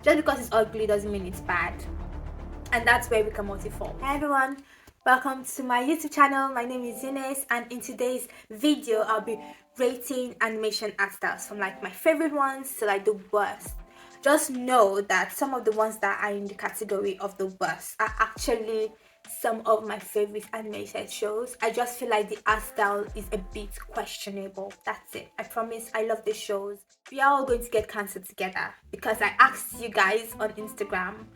Just because it's ugly doesn't mean it's bad. And that's where we can multi-form. Hi everyone, welcome to my YouTube channel. My name is Ines, and in today's video I'll be rating animation art styles from like my favorite ones to like the worst. Just know that some of the ones that are in the category of the worst are actually some of my favorite animated shows. I just feel like the art style is a bit questionable. That's it. I promise I love the shows. We are all going to get cancelled together because I asked you guys on Instagram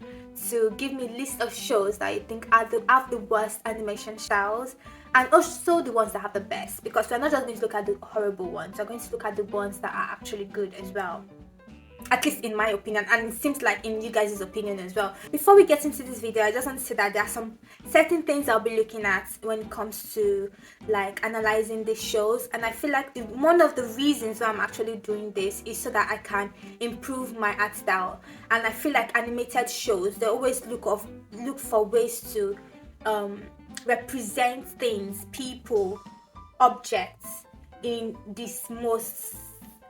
to give me a list of shows that you think have the worst animation styles, and also the ones that have the best, because we're not just going to look at the horrible ones, we're going to look at the ones that are actually good as well, at least in my opinion, and it seems like in you guys' opinion as well. Before we get into this video, I just want to say that there are some certain things I'll be looking at when it comes to like analyzing these shows, and I feel like one of the reasons why I'm actually doing this is so that I can improve my art style. And I feel like animated shows, they always look for ways to represent things, people, objects in this most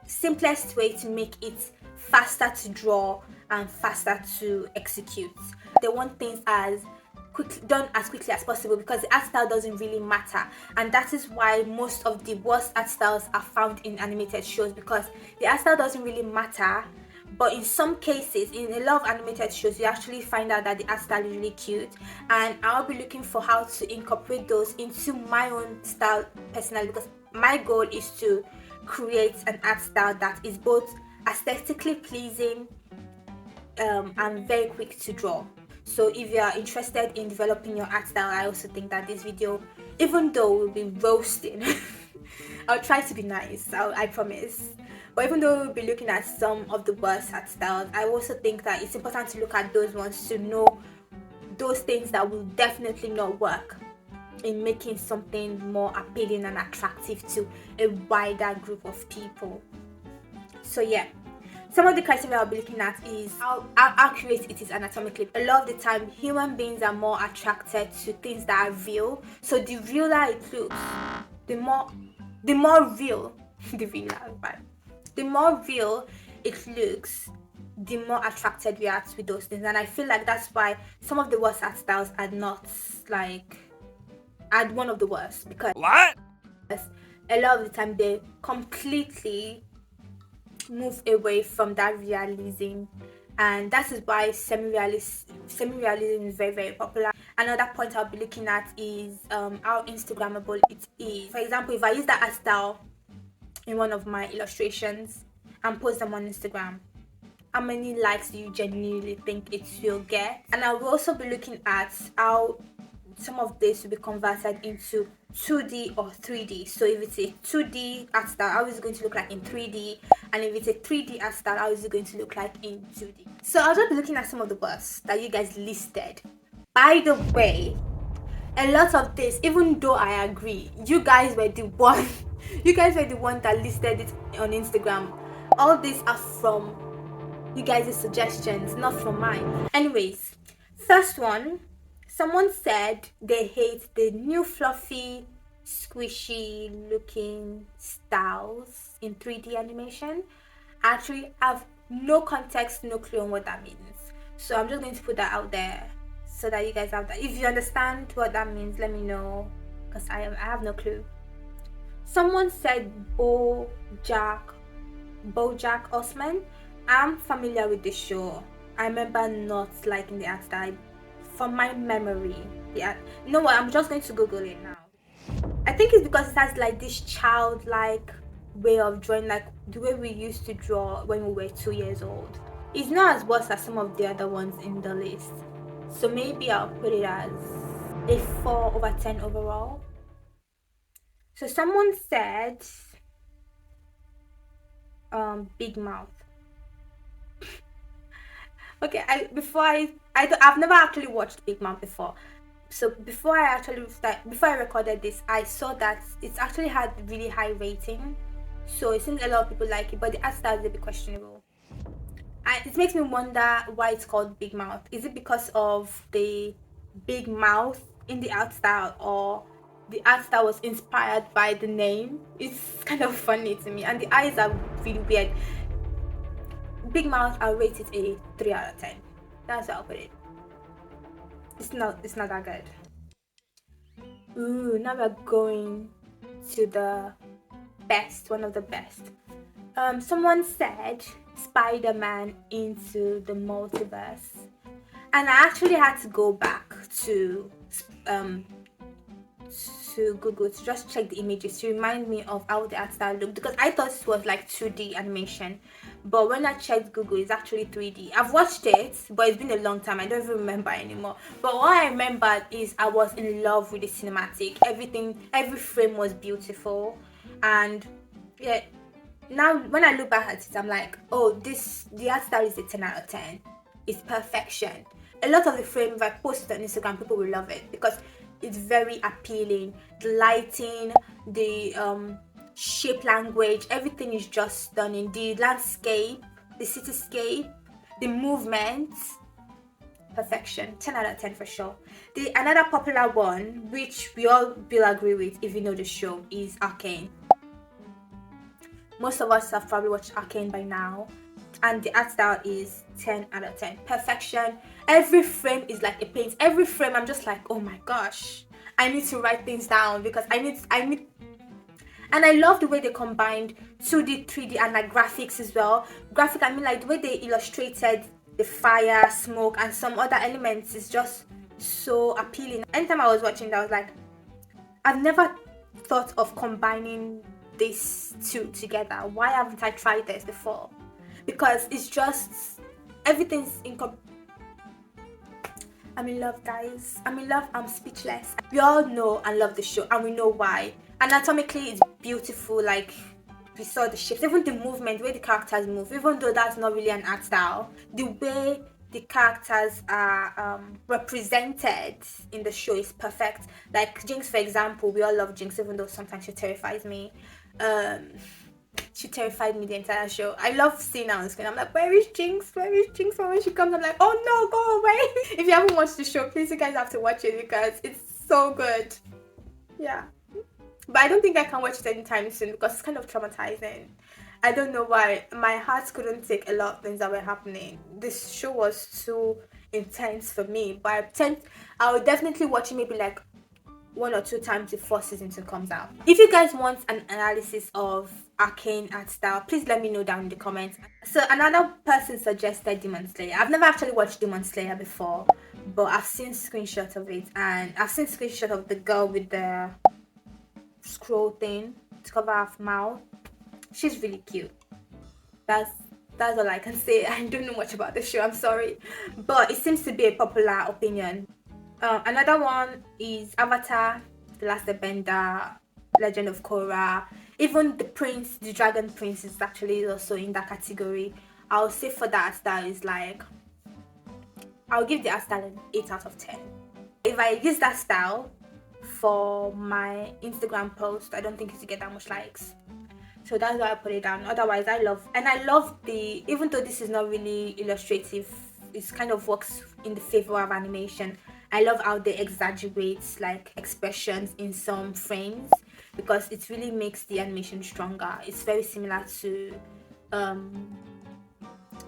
simplest way to make it faster to draw and faster to execute. They want things done as quickly as possible, because the art style doesn't really matter, and that is why most of the worst art styles are found in animated shows, because the art style doesn't really matter. But in some cases, in a lot of animated shows, you actually find out that the art style is really cute, and I'll be looking for how to incorporate those into my own style personally, because my goal is to create an art style that is both aesthetically pleasing and very quick to draw. So if you are interested in developing your art style, I also think that this video, even though we'll be roasting, I'll try to be nice, I promise. But even though we'll be looking at some of the worst art styles, I also think that it's important to look at those ones to know those things that will definitely not work in making something more appealing and attractive to a wider group of people. So yeah, some of the criteria I'll be looking at is how accurate it is anatomically. A lot of the time, human beings are more attracted to things that are real. So the realer it looks, the more real the more real it looks, the more attracted we are to those things. And I feel like that's why some of the worst art styles are not like one of the worst, because What? a lot of the time they completely move away from that realism, and that is why semi-realism is very, very popular. Another point I'll be looking at is how Instagrammable it is. For example, if I use that art style in one of my illustrations and post them on Instagram, how many likes do you genuinely think it will get? And I will also be looking at how some of this will be converted into 2D or 3D. So if it's a 2D art style, how is it going to look like in 3D? And if it's a 3D art style, how is it going to look like in 2D? So I'll just be looking at some of the worst that you guys listed. By the way, a lot of this, even though I agree, you guys were the one that listed it on Instagram. All these are from you guys' suggestions, not from mine. Anyways, first one, someone said they hate the new fluffy, squishy looking styles in 3D animation. I actually have no context, no clue on what that means. So I'm just going to put that out there so that you guys have that. If you understand what that means, let me know, because I have no clue. Someone said BoJack Horseman. I'm familiar with the show. I remember not liking the art style from my memory. Yeah, you know what? I'm just going to Google it now. I think it's because it has like this childlike way of drawing, like the way we used to draw when we were 2 years old. It's not as worse as some of the other ones in the list. So maybe I'll put it as a 4/10 overall. So someone said big mouth. Okay, I've never actually watched Big Mouth before. So before I recorded this, I saw that it's actually had really high rating. So it seems a lot of people like it, but the art style is a bit questionable. It makes me wonder why it's called Big Mouth. Is it because of the big mouth in the art style, or the art style was inspired by the name? It's kind of funny to me, and the eyes are really weird. Big Mouth, I'll rate it a 3 out of 10. That's how I'll put it. It's not that good. Ooh, now we're going to the best, one of the best. Someone said Spider-Man Into the Multiverse, and I actually had to go back to Google to just check the images to remind me of how the art style looked, because I thought it was like 2D animation, but when I checked Google, it's actually 3D. I've watched it, but it's been a long time. I don't even remember anymore. But what I remember is I was in love with the cinematic. Every frame was beautiful, and yeah. Now when I look back at it, I'm like, oh, the art style is a 10 out of 10. It's perfection. A lot of the frames, if I post it on Instagram, people will love it because it's very appealing. The lighting, the shape language, everything is just stunning. The landscape, the cityscape, the movements, perfection. 10 out of 10 for sure. Another popular one, which we all will agree with if you know the show, is Arcane. Most of us have probably watched Arcane by now, and the art style is 10 out of 10. Perfection. Every frame is like a paint. Every frame, I'm just like, oh my gosh, I need to write things down because I need. And I love the way they combined 2D, 3D, and like graphics as well. I mean like the way they illustrated the fire, smoke, and some other elements is just so appealing. Anytime I was watching that, I was like, I've never thought of combining these two together. Why haven't I tried this before? Because it's just everything's I'm in love, guys. I'm in love. I'm speechless. We all know and love the show, and we know why. Anatomically, it's beautiful. Like we saw the shapes, even the movement, the way the characters move. Even though that's not really an art style, the way the characters are represented in the show is perfect. Like Jinx, for example, we all love Jinx, even though sometimes she terrifies me. She terrified me the entire show. I love seeing her on screen. I'm like, where is Jinx? Where is Jinx? And when she comes, I'm like, oh no, go away. If you haven't watched the show, please, you guys have to watch it because it's so good. Yeah. But I don't think I can watch it anytime soon because it's kind of traumatizing. I don't know why. My heart couldn't take a lot of things that were happening. This show was too intense for me. But I will definitely watch it maybe like 1 or 2 times before season 2 comes out. If you guys want an analysis of Arcane art style, please let me know down in the comments. So another person suggested Demon Slayer. I've never actually watched Demon Slayer before, but I've seen screenshots of it, and I've seen screenshots of the girl with the scroll thing to cover her mouth. She's really cute. That's all I can say. I don't know much about the show, I'm sorry, but it seems to be a popular opinion. Another one is Avatar, The Last Airbender, Legend of Korra. Even the Dragon Prince is actually also in that category. I'll say for that is like, I'll give the art style an 8 out of 10. If I use that style for my Instagram post, I don't think it's to get that much likes. So that's why I put it down. Otherwise, I love even though this is not really illustrative, it kind of works in the favor of animation. I love how they exaggerate like expressions in some frames because it really makes the animation stronger. It's very similar to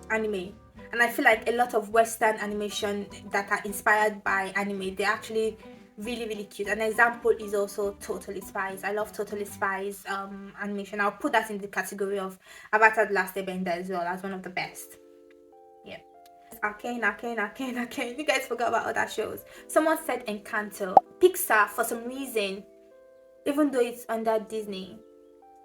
anime, and I feel like a lot of Western animation that are inspired by anime, they're actually really, really cute. An example is also Totally Spies. I love Totally Spies animation. I'll put that in the category of Avatar: The Last Airbender as well as one of the best. Yeah. Arcane. You guys forgot about other shows. Someone said Encanto. Pixar, for some reason, even though it's under Disney,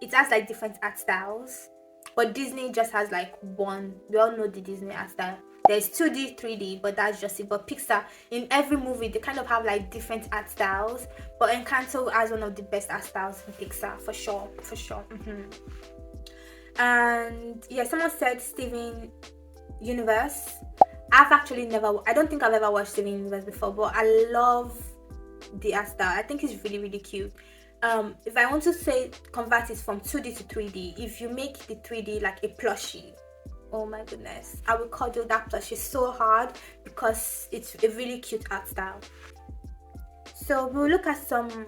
it has like different art styles, but Disney just has like one. We all know the Disney art style. There's 2D, 3D, but that's just it. But Pixar, in every movie, they kind of have like different art styles. But Encanto has one of the best art styles in Pixar, for sure. And yeah, someone said Steven Universe. I don't think I've ever watched Steven Universe before, but I love the art style. I think it's really, really cute. If I want to say convert it from 2D to 3D, if you make the 3D like a plushie, oh my goodness, I will cuddle that plushie so hard because it's a really cute art style. So we'll look at some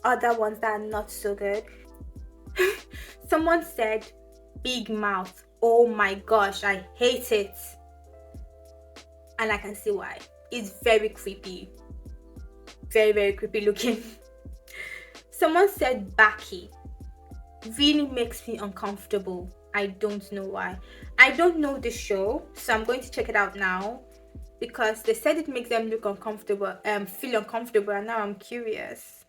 other ones that are not so good. Someone said Big Mouth. Oh my gosh, I hate it. And I can see why. It's very creepy. Very, very creepy looking. Someone said Baki really makes me uncomfortable. I don't know why. I don't know the show, so I'm going to check it out now because they said it makes them look uncomfortable, feel uncomfortable, and now I'm curious.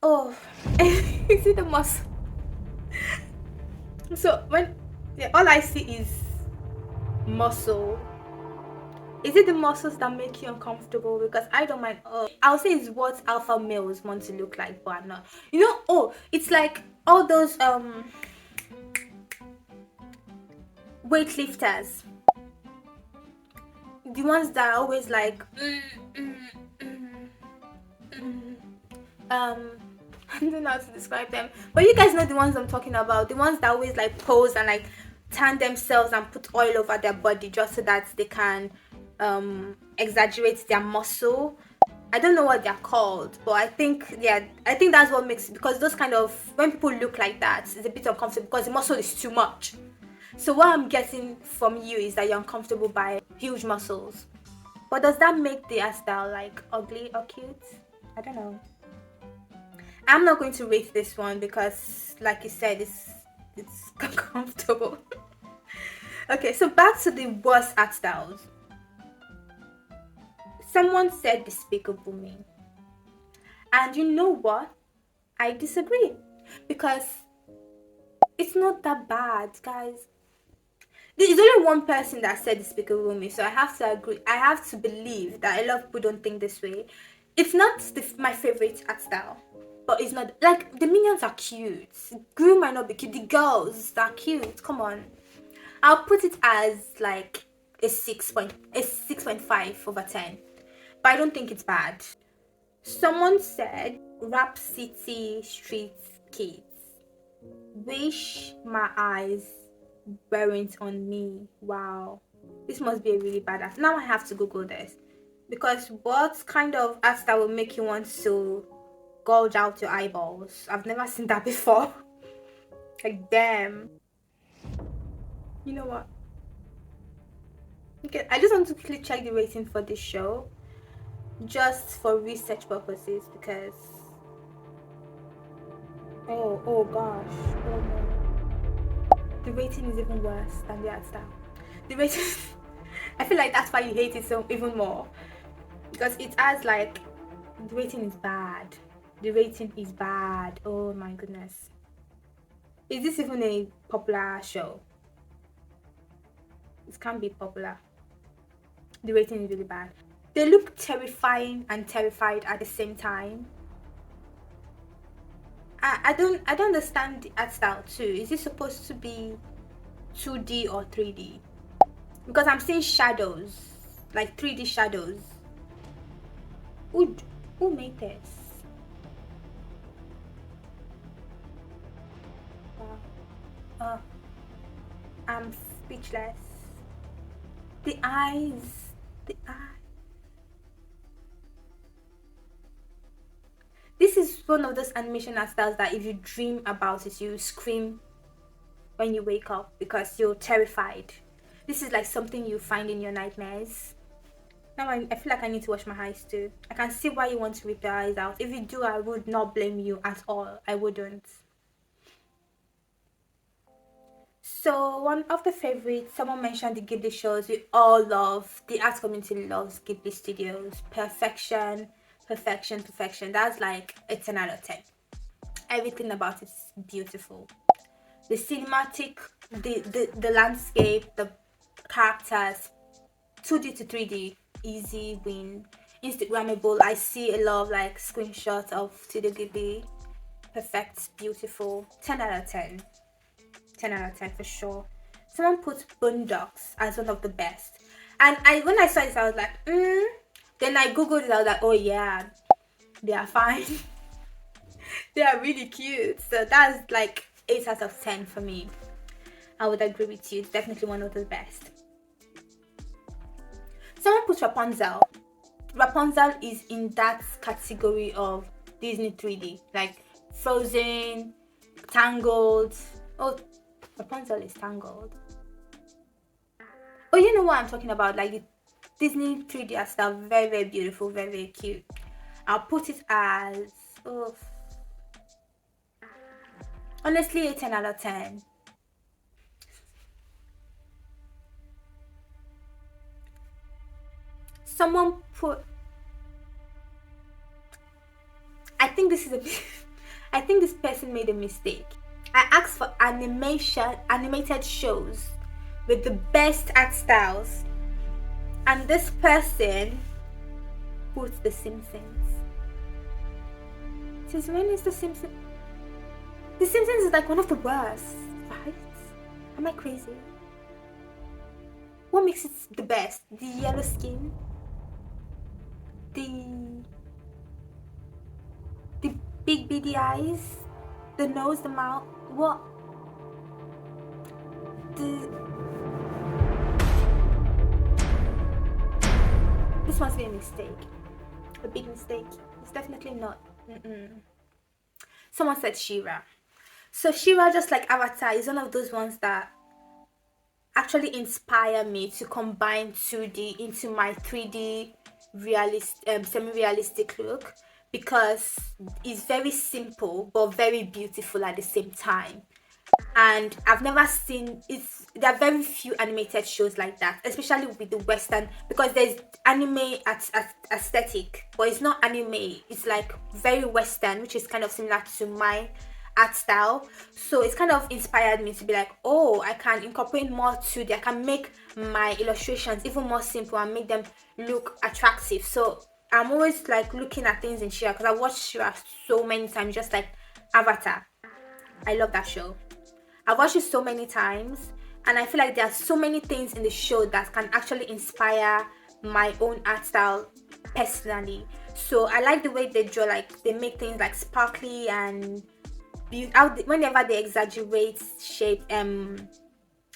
Oh, is it the muscle? So when all I see is muscle. Is it the muscles that make you uncomfortable? Because I don't mind. Oh, I'll say it's what alpha males want to look like, but I'm not. You know, oh, it's like all those weightlifters, the ones that are always like I don't know how to describe them, but you guys know the ones I'm talking about, the ones that always like pose and like tan themselves and put oil over their body just so that they can exaggerate their muscle. I don't know what they're called, but I think that's what makes, because those kind of, when people look like that, it's a bit uncomfortable because the muscle is too much. So what I'm getting from you is that you're uncomfortable by huge muscles. But does that make the hairstyle like ugly or cute? I don't know. I'm not going to rate this one because, like you said, it's uncomfortable. Okay, so back to the worst art styles. Someone said Despicable Me. And you know what? I disagree. Because it's not that bad, guys. There's only one person that said Despicable Me, so I have to agree. I have to believe that a lot of people don't think this way. It's not my favorite art style, but it's not like the minions are cute. Gru might not be cute. The girls are cute. Come on, I'll put it as like a 6.5/10, but I don't think it's bad. Someone said Rap City Street Kids. Wish my eyes weren't on me. Wow, this must be a really bad art. Now I have to Google this, because what kind of art style will make you want to gouge out your eyeballs? I've never seen that before. Like, damn. You know what? Okay, I just want to quickly check the rating for this show, just for research purposes, because oh gosh, oh no, the rating is even worse than the art style. The rating I feel like that's why you hate it so even more, because it has like, the rating is bad. The rating is bad. Oh my goodness. Is this even a popular show? It can't be popular. The rating is really bad. They look terrifying and terrified at the same time. I don't understand the art style too. Is it supposed to be 2D or 3D? Because I'm seeing shadows, like 3D shadows. Who made this? Wow. I'm speechless. The eyes. This is one of those animation art styles that if you dream about it, you scream when you wake up because you're terrified. This is like something you find in your nightmares. Now I feel like I need to wash my eyes too. I can see why you want to rip your eyes out. If you do, I would not blame you at all. I wouldn't. So one of the favorites, someone mentioned the Ghibli shows. We all love, the art community loves Ghibli studios. Perfection. That's like a 10 out of 10. Everything about it is beautiful. The cinematic, the landscape, the characters, 2D to 3D, easy win. Instagrammable. I see a lot of like screenshots of Studio Ghibli. Perfect, beautiful. 10 out of 10. 10 out of 10 for sure. Someone put Boondocks as one of the best, and when I saw this, I was like, Then I googled it. I was like, oh yeah, they are fine. They are really cute. So that's like 8 out of 10 for me. I would agree with you. It's definitely one of the best. Someone put Rapunzel. Rapunzel is in that category of Disney 3D, like Frozen, Tangled. Oh, Rapunzel is Tangled. Oh, you know what I'm talking about? Like the Disney 3D art style, very, very beautiful, very, very cute. I'll put it as, oh, honestly, a 10 out of 10. Someone put, I think this is a I think this person made a mistake. I asked for animated shows with the best art styles, and this person put The Simpsons. Since when is The Simpsons? The Simpsons is like one of the worst, right? Am I crazy? What makes it the best? The yellow skin? The the big beady eyes? The nose, the mouth? What? This must be a mistake. A big mistake. It's definitely not. Someone said She-Ra. So She-Ra, just like Avatar, is one of those ones that actually inspire me to combine 2D into my 3D semi-realistic look, because it's very simple but very beautiful at the same time. And I've never seen there are very few animated shows like that, especially with the Western, because there's anime aesthetic, but it's not anime, it's like very Western, which is kind of similar to my art style. So it's kind of inspired me to be like, oh, I can incorporate more to I can make my illustrations even more simple and make them look attractive. So I'm always like looking at things in She-Ra, because I watched She-Ra so many times, just like Avatar. I love that show. I've watched it so many times, and I feel like there are so many things in the show that can actually inspire my own art style personally. So I like the way they draw, like they make things like sparkly and whenever they exaggerate shape,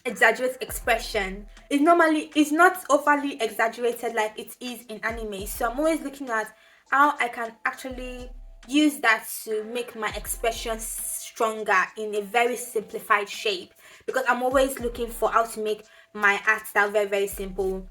exaggerate expression, it's not overly exaggerated like it is in anime. So I'm always looking at how I can actually use that to make my expression stronger in a very simplified shape, because I'm always looking for how to make my art style very, very simple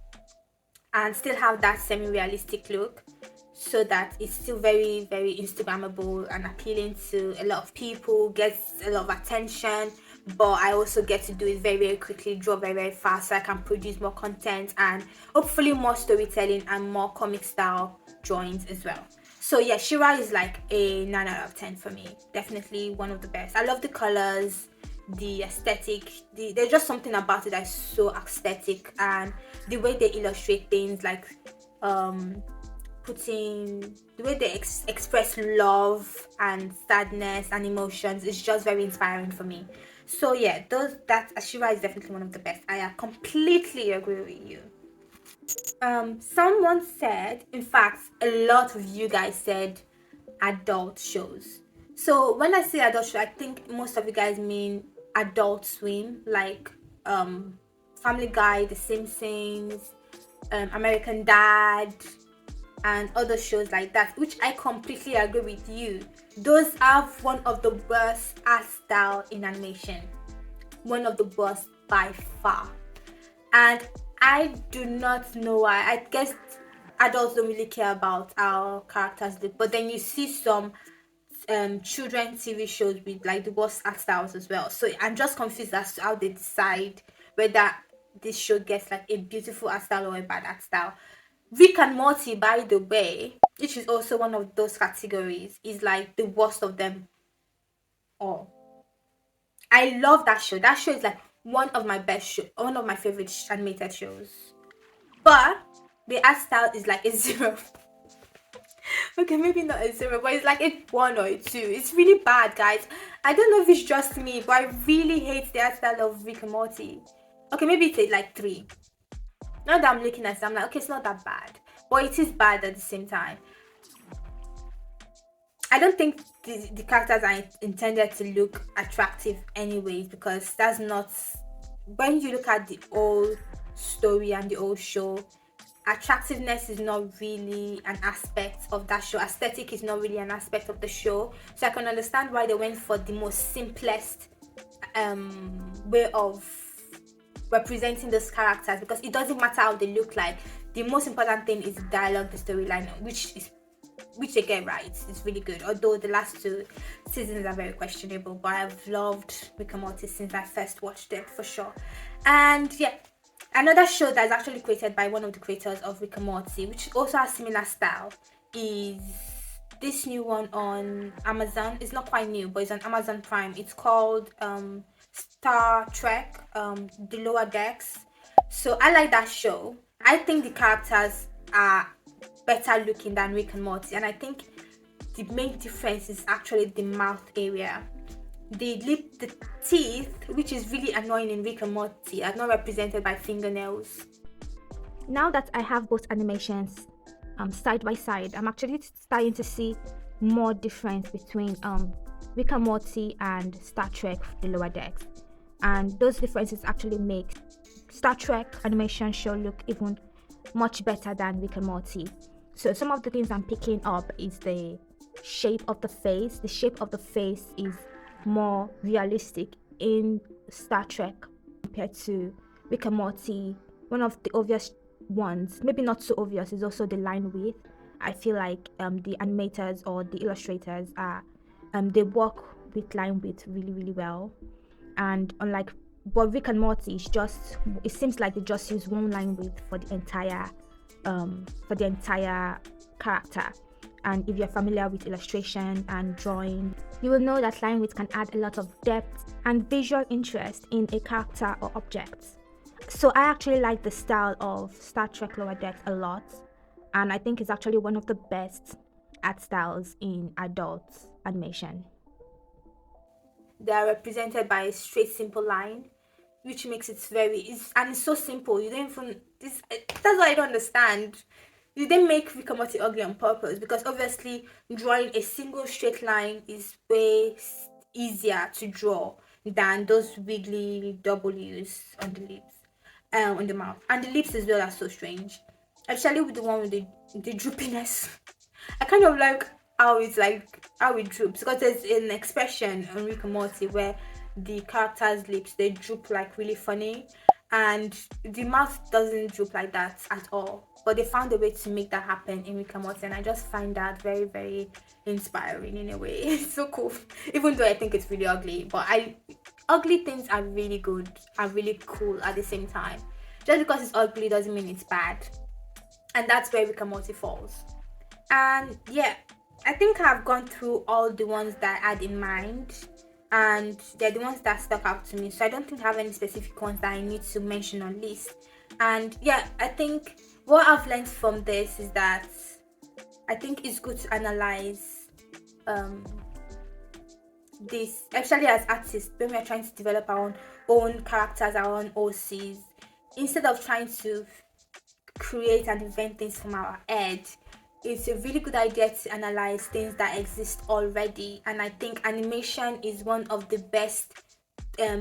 and still have that semi-realistic look, so that it's still very, very Instagrammable and appealing to a lot of people, gets a lot of attention, but I also get to do it very, very quickly, draw very, very fast, so I can produce more content and hopefully more storytelling and more comic style drawings as well. So yeah, She-Ra is like a 9 out of 10 for me. Definitely one of the best. I love the colors, the aesthetic. There's just something about it that's so aesthetic, and the way they illustrate things, like putting the way they express love and sadness and emotions, is just very inspiring for me. So yeah, She-Ra is definitely one of the best. I completely agree with you. Someone said, in fact, a lot of you guys said adult shows. So when I say adult show, I think most of you guys mean Adult Swim, like Family Guy, The Simpsons, American Dad, and other shows like that, which I completely agree with you. Those have one of the worst art style in animation, one of the worst by far. And I do not know why. I guess adults don't really care about how characters look, but then you see some children TV shows with like the worst art styles as well. So I'm just confused as to how they decide whether this show gets like a beautiful art style or a bad art style. Rick and Morty, by the way, which is also one of those categories, is like the worst of them all. I love that show. That show is like one of my one of my favorite animated shows. But the art style is like a 0. Okay, maybe not a 0, but it's like a 1 or a 2. It's really bad, guys. I don't know if it's just me, but I really hate the art style of Rick and Morty. Okay, maybe it's like 3. Now that I'm looking at it, I'm like, okay, it's not that bad, but it is bad at the same time. I don't think the characters are intended to look attractive anyways, because that's not, when you look at the old story and the old show, attractiveness is not really an aspect of that show. Aesthetic is not really an aspect of the show. So I can understand why they went for the most simplest way of representing those characters, because it doesn't matter how they look like. The most important thing is the dialogue, the storyline, which they get right. It's really good, although the last 2 seasons are very questionable, but I've loved Rick and Morty since I first watched it, for sure. And yeah, another show that's actually created by one of the creators of Rick and Morty, which also has similar style, is this new one on Amazon. It's not quite new, but it's on Amazon Prime. It's called Star Trek, The Lower Decks. So I like that show. I think the characters are better looking than Rick and Morty, and I think the main difference is actually the mouth area. The teeth, which is really annoying in Rick and Morty, are not represented by fingernails. Now that I have both animations side by side, I'm actually starting to see more difference between Rick and Morty and Star Trek The Lower Decks, and those differences actually make Star Trek animation show look even much better than Rick and Morty. So some of the things I'm picking up is the shape of the face. The shape of the face is more realistic in Star Trek compared to Rick and Morty. One of the obvious ones, maybe not so obvious, is also the line width. I feel like the animators or the illustrators are they work with line width really well, and unlike Rick and Morty, it seems like they just use one line width for the entire character. And if you're familiar with illustration and drawing, you will know that line width can add a lot of depth and visual interest in a character or object. So I actually like the style of Star Trek Lower Decks a lot, and I think it's actually one of the best art styles in adult animation. They are represented by a straight, simple line, which makes it it's so simple. You don't even that's what I don't understand. You didn't make Rick and Morty ugly on purpose, because obviously drawing a single straight line is way easier to draw than those wiggly W's on the lips, on the mouth, and the lips as well are so strange, especially with the one with the droopiness. I kind of like how it droops, because there's an expression on Rick and Morty where the characters' lips, they droop like really funny, and the mouth doesn't droop like that at all. But they found a way to make that happen in Rick and Morty, and I just find that very, very inspiring in a way. It's so cool, even though I think it's really ugly. But ugly things are really good, are really cool at the same time. Just because it's ugly doesn't mean it's bad, and that's where Rick and Morty falls. And yeah, I think I've gone through all the ones that I had in mind, and they're the ones that stuck out to me. So I don't think I have any specific ones that I need to mention on list. And yeah, I think what I've learned from this is that I think it's good to analyze this, especially as artists, when we're trying to develop our own characters, our own OCs, instead of trying to create and invent things from our head. It's a really good idea to analyze things that exist already, and I think animation is one of the best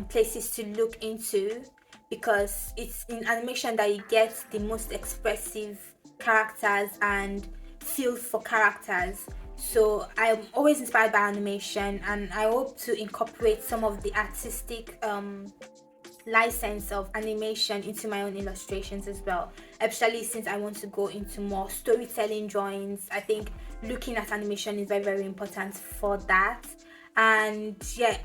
places to look into, because it's in animation that you get the most expressive characters and feel for characters. So I'm always inspired by animation, and I hope to incorporate some of the artistic license of animation into my own illustrations as well, especially since I want to go into more storytelling drawings. I think looking at animation is very, very important for that. And yeah,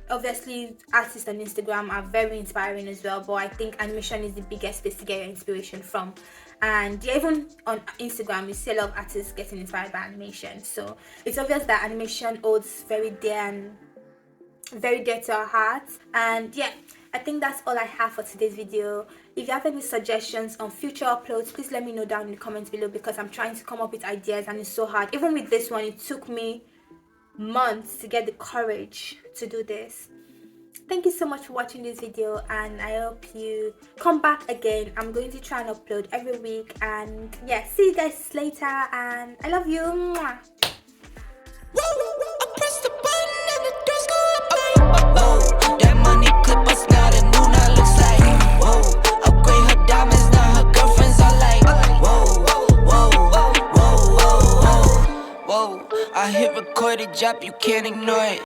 obviously artists on Instagram are very inspiring as well, but I think animation is the biggest place to get your inspiration from. And yeah, even on Instagram you see a lot of artists getting inspired by animation, so it's obvious that animation holds very dear to our hearts. And yeah, I think that's all I have for today's video. If you have any suggestions on future uploads, please let me know down in the comments below, because I'm trying to come up with ideas and it's so hard. Even with this one, it took me months to get the courage to do this. Thank you so much for watching this video, and I hope you come back again. I'm going to try and upload every week, and yeah, see you guys later, and I love you. Mwah. I hit record a drop, you can't ignore it.